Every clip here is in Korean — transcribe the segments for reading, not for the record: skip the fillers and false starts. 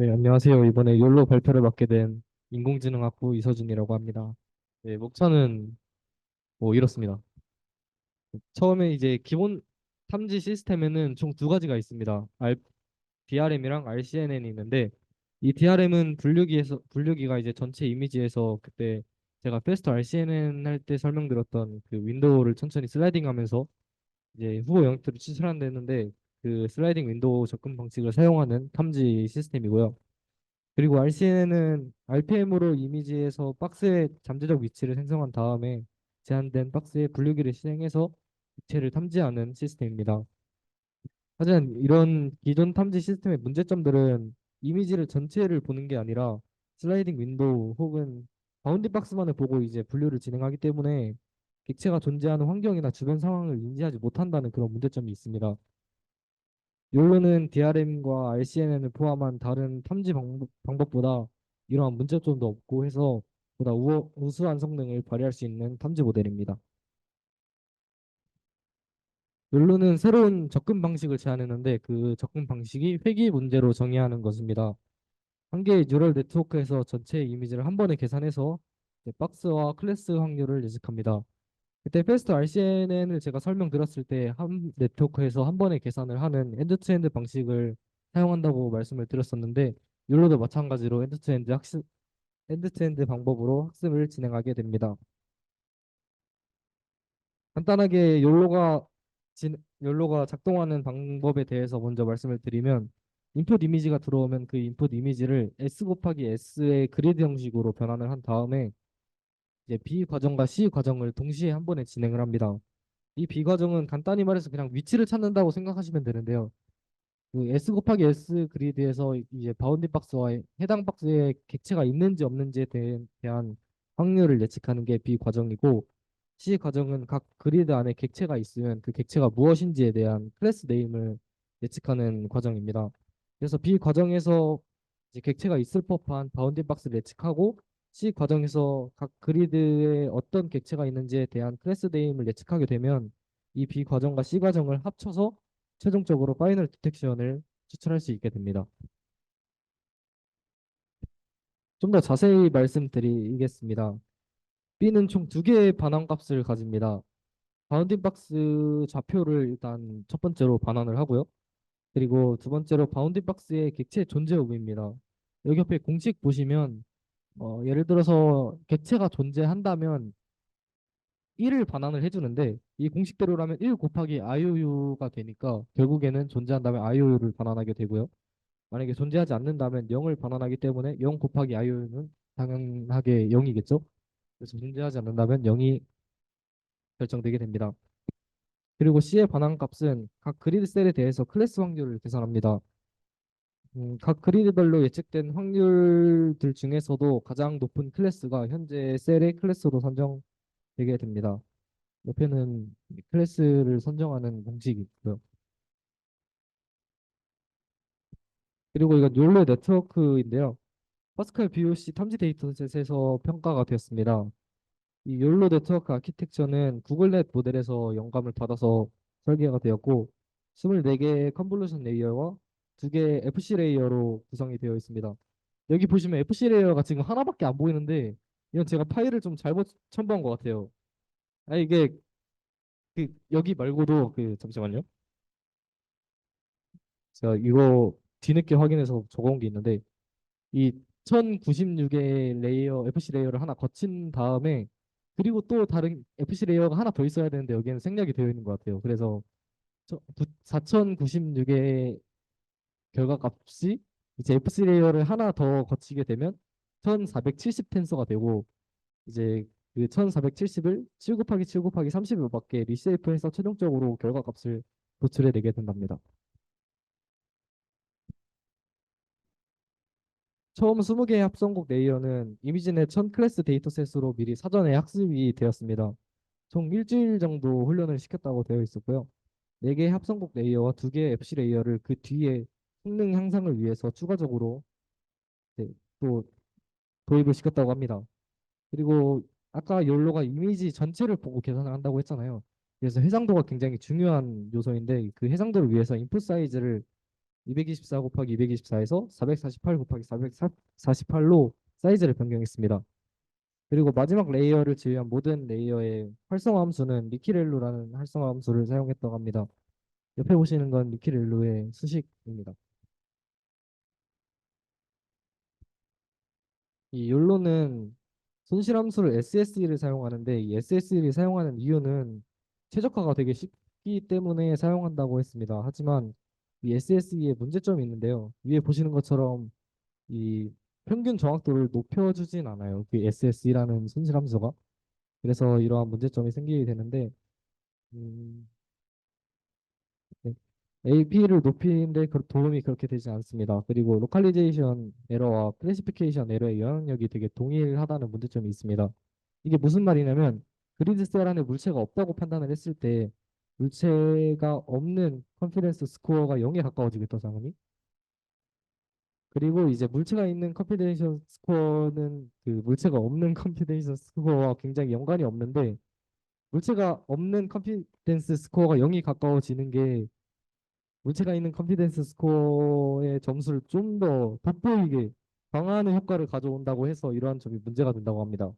네, 안녕하세요. 이번에 욜로 발표를 맡게 된 인공지능학부 이서준이라고 합니다. 네, 목차는 뭐 이렇습니다. 처음에 이제 기본 탐지 시스템에는 총 두 가지가 있습니다. DRM이랑 RCNN이 있는데 이 DRM은 분류기가 이제 전체 이미지에서 그때 제가 페스트 RCNN 할 때 설명드렸던 그 윈도우를 천천히 슬라이딩하면서 이제 후보 영역들을 추출한다는데 그 슬라이딩 윈도우 접근 방식을 사용하는 탐지 시스템이고요. 그리고 RCN은 RPM으로 이미지에서 박스의 잠재적 위치를 생성한 다음에 제한된 박스의 분류기를 실행해서 입체를 탐지하는 시스템입니다. 하지만 이런 기존 탐지 시스템의 문제점들은 이미지를 전체를 보는 게 아니라 슬라이딩 윈도우 혹은 바운딩 박스만을 보고 이제 분류를 진행하기 때문에 객체가 존재하는 환경이나 주변 상황을 인지하지 못한다는 그런 문제점이 있습니다. 욜로는 DRM과 RCNN을 포함한 다른 탐지 방법보다 이러한 문제점도 없고 해서 보다 우수한 성능을 발휘할 수 있는 탐지 모델입니다. 욜로는 새로운 접근 방식을 제안했는데 그 접근 방식이 회귀 문제로 정의하는 것입니다. 한 개의 뉴럴 네트워크에서 전체 이미지를 한 번에 계산해서 이제 박스와 클래스 확률을 예측합니다. 그때 패스트 RCNN을 제가 설명드렸을 때 한 네트워크에서 한 번에 계산을 하는 엔드투엔드 방식을 사용한다고 말씀을 드렸었는데 욜로도 마찬가지로 엔드투엔드 방법으로 학습을 진행하게 됩니다. 간단하게 욜로가 작동하는 방법에 대해서 먼저 말씀을 드리면 인풋 이미지가 들어오면 그 인풋 이미지를 S 곱하기 S의 그리드 형식으로 변환을 한 다음에 이제 B 과정과 C 과정을 동시에 한 번에 진행을 합니다. 이 B 과정은 간단히 말해서 그냥 위치를 찾는다고 생각하시면 되는데요. 그 S 곱하기 S 그리드에서 이제 바운디 박스와 해당 박스에 객체가 있는지 없는지에 대한 확률을 예측하는 게 B 과정이고 C 과정은 각 그리드 안에 객체가 있으면 그 객체가 무엇인지에 대한 클래스 네임을 예측하는 과정입니다. 그래서 B 과정에서 이제 객체가 있을 법한 바운디 박스를 예측하고 C 과정에서 각 그리드에 어떤 객체가 있는지에 대한 클래스 네임을 예측하게 되면 이 B 과정과 C 과정을 합쳐서 최종적으로 파이널 디텍션을 추출할 수 있게 됩니다. 좀 더 자세히 말씀드리겠습니다. B는 총 두 개의 반환값을 가집니다. 바운딩 박스 좌표를 일단 첫 번째로 반환을 하고요. 그리고 두 번째로 바운딩 박스의 객체 존재 여부입니다. 여기 옆에 공식 보시면 예를 들어서 객체가 존재한다면 1을 반환을 해주는데 이 공식대로라면 1 곱하기 IOU가 되니까 결국에는 존재한다면 IOU를 반환하게 되고요. 만약에 존재하지 않는다면 0을 반환하기 때문에 0 곱하기 i는 당연하게 0이겠죠. 그래서 존재하지 않는다면 0이 결정되게 됩니다. 그리고 C의 반환값은 각 그리드 셀에 대해서 클래스 확률을 계산합니다. 각 그리드별로 예측된 확률들 중에서도 가장 높은 클래스가 현재 셀의 클래스로 선정되게 됩니다. 옆에는 클래스를 선정하는 공식이 있고요. 그리고 이건 욜로 네트워크인데요. 파스칼 BOC 탐지 데이터셋에서 평가가 되었습니다. 이 욜로 네트워크 아키텍처는 구글넷 모델에서 영감을 받아서 설계가 되었고 24개의 컨볼루션 레이어와 2개의 FC 레이어로 구성이 되어 있습니다. 여기 보시면 FC 레이어가 지금 하나밖에 안 보이는데 이건 제가 파일을 좀 잘못 첨부한 것 같아요. 아 이게 여기 말고도 잠시만요. 제가 이거 뒤늦게 확인해서 적어온 게 있는데 이 1096의 레이어 FC 레이어를 하나 거친 다음에 그리고 또 다른 FC 레이어가 하나 더 있어야 되는데 여기에는 생략이 되어 있는 것 같아요. 그래서 4096의 결과값이 이제 FC 레이어를 하나 더 거치게 되면 1470 텐서가 되고 이제 그 1470을 7 곱하기 7 곱하기 30을 리쉐이프해서 최종적으로 결과값을 도출해내게 된답니다. 처음 20개의 합성곡 레이어는 이미지넷 1000 클래스 데이터셋으로 미리 사전에 학습이 되었습니다. 총 일주일 정도 훈련을 시켰다고 되어 있었고요. 4개의 합성곡 레이어와 2개의 FC 레이어를 그 뒤에 성능 향상을 위해서 추가적으로 네, 또 도입을 시켰다고 합니다. 그리고 아까 욜로가 이미지 전체를 보고 계산을 한다고 했잖아요. 그래서 해상도가 굉장히 중요한 요소인데 그 해상도를 위해서 인풋 사이즈를 224 곱하기 224에서 448 곱하기 448로 사이즈를 변경했습니다. 그리고 마지막 레이어를 제외한 모든 레이어의 활성화 함수는 리키렐로라는 활성화 함수를 사용했다고 합니다. 옆에 보시는 건 리키렐로의 수식입니다. 이 욜로는 손실함수를 SSE를 사용하는데 이 SSE를 사용하는 이유는 최적화가 되게 쉽기 때문에 사용한다고 했습니다. 하지만 이 SSE의 문제점이 있는데요. 위에 보시는 것처럼 이 평균 정확도를 높여주진 않아요. 그 SSE라는 손실함수가. 그래서 이러한 문제점이 생기게 되는데 음, 네. AP를 높이는데 도움이 그렇게 되지 않습니다. 그리고 로컬리제이션 에러와 클래시피케이션 에러의 영향력이 되게 동일하다는 문제점이 있습니다. 이게 무슨 말이냐면 그리드 셀 안에 물체가 없다고 판단을 했을 때 물체가 없는 컨피던스 스코어가 0에 가까워지겠죠, 당연히. 그리고 이제 물체가 있는 컴피데이션 스코어는 그 물체가 없는 컴피데이션 스코어와 굉장히 연관이 없는데 물체가 없는 컴피던스 스코어가 0이 가까워지는 게 물체가 있는 컨피던스 스코어의 점수를 좀 더 돋보이게 강화하는 효과를 가져온다고 해서 이러한 점이 문제가 된다고 합니다.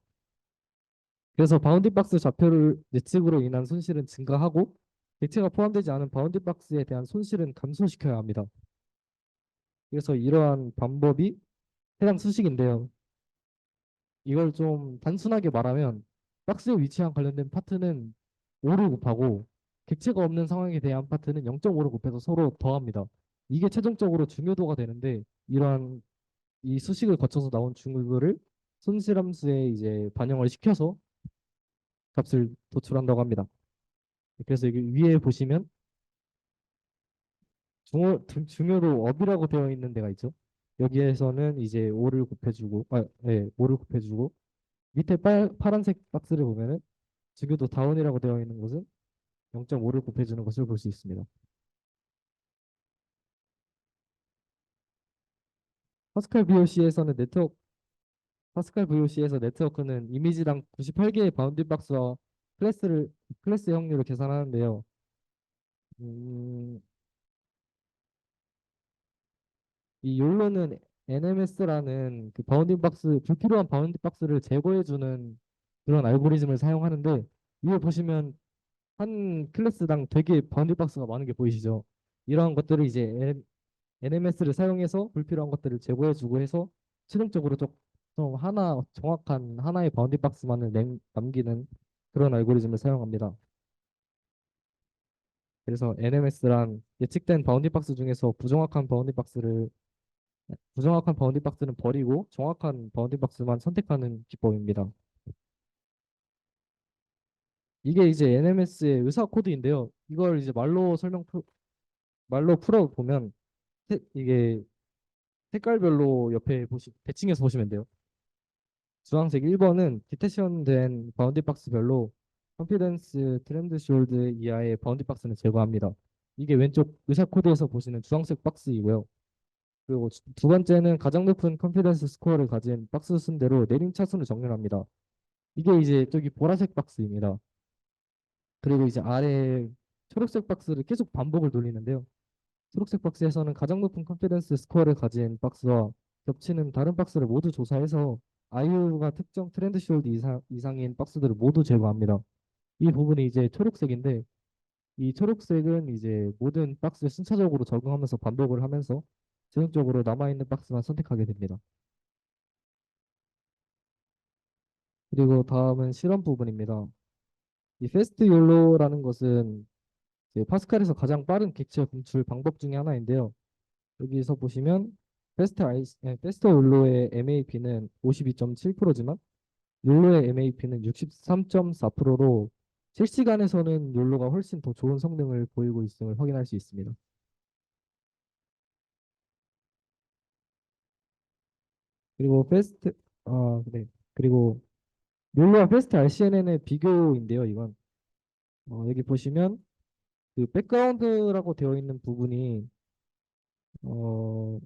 그래서 바운디 박스 좌표를 예측으로 인한 손실은 증가하고 객체가 포함되지 않은 바운디 박스에 대한 손실은 감소시켜야 합니다. 그래서 이러한 방법이 해당 수식인데요. 이걸 좀 단순하게 말하면 박스에 위치한 관련된 파트는 5를 곱하고 객체가 없는 상황에 대한 파트는 0.5를 곱해서 서로 더합니다. 이게 최종적으로 중요도가 되는데 이러한 이 수식을 거쳐서 나온 중요도를 손실함수에 이제 반영을 시켜서 값을 도출한다고 합니다. 그래서 여기 위에 보시면 중요도 업이라고 되어 있는 데가 있죠. 여기에서는 이제 5를 곱해주고, 네, 5를 곱해주고 밑에 파란색 박스를 보면은 중요도 다운이라고 되어 있는 곳은 0.5를 곱해주는 것을 볼 수 있습니다. 파스칼 VOC에서는 네트워크 파스칼 VOC에서 네트워크는 이미지당 98개의 바운드 박스와 클래스 확률을 계산하는데요. 음, 이 욜로는 NMS라는 그 바운딩 박스, 불필요한 바운딩 박스를 제거해주는 그런 알고리즘을 사용하는데 위에 보시면 한 클래스당 되게 바운딩 박스가 많은 게 보이시죠? 이러한 것들을 이제 NMS를 사용해서 불필요한 것들을 제거해주고 해서 최종적으로 좀 하나 정확한 하나의 바운딩 박스만을 남기는 그런 알고리즘을 사용합니다. 그래서 NMS란 예측된 바운딩 박스 중에서 부정확한 바운딩 박스는 버리고 정확한 바운딩 박스만 선택하는 기법입니다. 이게 이제 NMS의 의사 코드인데요. 이걸 이제 말로 풀어 보면 이게 색깔별로 옆에 대칭해서 보시면 돼요. 주황색 1번은 디텍션된 바운딩 박스별로 컨피던스 트렌드 숄드 이하의 바운딩 박스는 제거합니다. 이게 왼쪽 의사 코드에서 보시는 주황색 박스이고요. 그리고 두 번째는 가장 높은 컨피던스 스코어를 가진 박스 순대로 내림 차순을 정렬합니다. 이게 이제 저기 보라색 박스입니다. 그리고 이제 아래 초록색 박스를 계속 반복을 돌리는데요. 초록색 박스에서는 가장 높은 컨피던스 스코어를 가진 박스와 겹치는 다른 박스를 모두 조사해서 IO가 특정 트렌드 숄드 이상인 박스들을 모두 제거합니다. 이 부분이 이제 초록색인데 이 초록색은 이제 모든 박스에 순차적으로 적용하면서 반복을 하면서 최종적으로 남아있는 박스만 선택하게 됩니다. 그리고 다음은 실험 부분입니다. 이 페스트 욜로라는 것은 이제 파스칼에서 가장 빠른 객체 분출 방법 중에 하나인데요. 여기서 보시면 페스트 욜로의 MAP는 52.7%지만 욜로의 MAP는 63.4%로 실시간에서는 욜로가 훨씬 더 좋은 성능을 보이고 있음을 확인할 수 있습니다. 그리고 네. 그리고 욜로와 페스트 RCNN의 비교인데요. 이건 여기 보시면 그 백그라운드라고 되어 있는 부분이 어,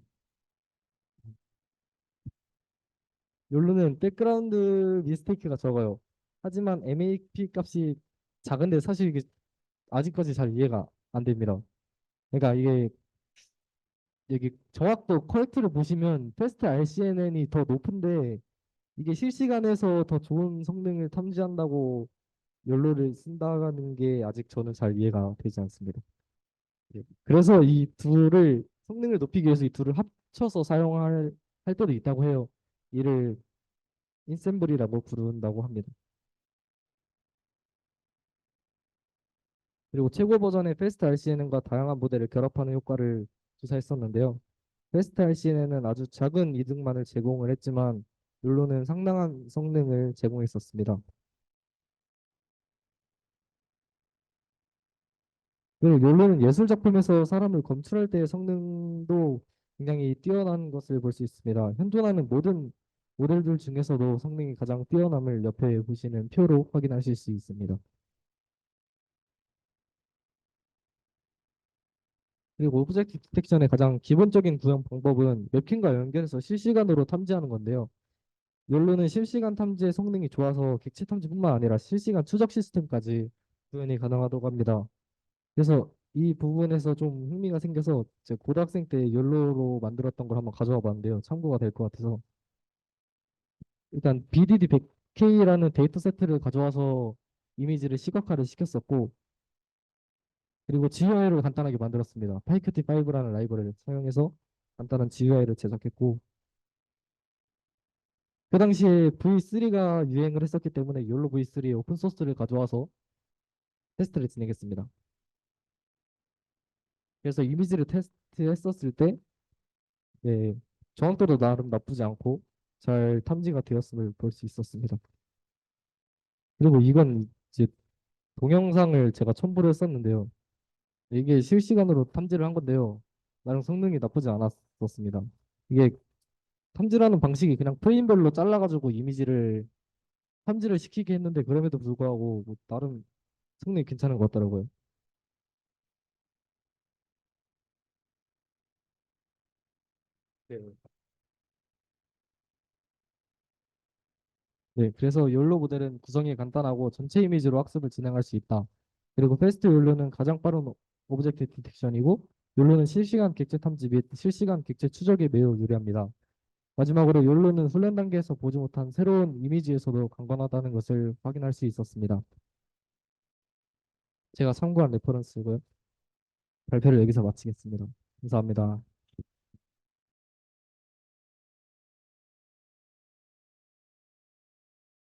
욜로는 백그라운드 미스테이크가 적어요. 하지만 MAP 값이 작은데 사실 이게 아직까지 잘 이해가 안 됩니다. 그러니까 이게 여기 정확도 커렉트를 보시면 패스트 RCNN이 더 높은데 이게 실시간에서 더 좋은 성능을 탐지한다고 연로를 쓴다는 게 아직 저는 잘 이해가 되지 않습니다. 예. 그래서 이 둘을 성능을 높이기 위해서 이 둘을 합쳐서 사용할 할 때도 있다고 해요. 이를 인셈블이라고 부른다고 합니다. 그리고 최고 버전의 패스트 RCNN과 다양한 모델을 결합하는 효과를 주사했었는데요. 패스트 RCNN은 아주 작은 이득만을 제공을 했지만 욜로는 상당한 성능을 제공했었습니다. 그리고 욜로는 예술 작품에서 사람을 검출할 때의 성능도 굉장히 뛰어난 것을 볼 수 있습니다. 현존하는 모든 모델들 중에서도 성능이 가장 뛰어남을 옆에 보시는 표로 확인하실 수 있습니다. 그리고 오브젝트 디텍션의 가장 기본적인 구현 방법은 맵킨과 연결해서 실시간으로 탐지하는 건데요. 욜로는 실시간 탐지의 성능이 좋아서 객체 탐지뿐만 아니라 실시간 추적 시스템까지 구현이 가능하다고 합니다. 그래서 이 부분에서 좀 흥미가 생겨서 제 고등학생 때 욜로로 만들었던 걸 한번 가져와 봤는데요. 참고가 될 것 같아서 일단 BDD 100K라는 데이터 세트를 가져와서 이미지를 시각화를 시켰었고 그리고 GUI를 간단하게 만들었습니다. 파이큐티5라는 라이브러리를 사용해서 간단한 GUI를 제작했고 그 당시에 V3가 유행을 했었기 때문에 욜로 V3의 오픈 소스를 가져와서 테스트를 진행했습니다. 그래서 이미지를 테스트했었을 때 네, 정확도도 나름 나쁘지 않고 잘 탐지가 되었음을 볼 수 있었습니다. 그리고 이건 이제 동영상을 제가 첨부를 했었는데요. 이게 실시간으로 탐지를 한 건데요. 나름 성능이 나쁘지 않았었습니다. 이게 탐지라는 방식이 그냥 프레임별로 잘라가지고 이미지를 탐지를 시키게 했는데 그럼에도 불구하고 뭐 나름 성능이 괜찮은 것 같더라고요. 네. 네, 그래서 욜로 모델은 구성이 간단하고 전체 이미지로 학습을 진행할 수 있다. 그리고 패스트 욜로는 가장 빠른 오브젝트 디텍션이고 욜로는 실시간 객체 탐지 및 실시간 객체 추적에 매우 유리합니다. 마지막으로 욜로는 훈련 단계에서 보지 못한 새로운 이미지에서도 강건하다는 것을 확인할 수 있었습니다. 제가 참고한 레퍼런스고요. 발표를 여기서 마치겠습니다. 감사합니다.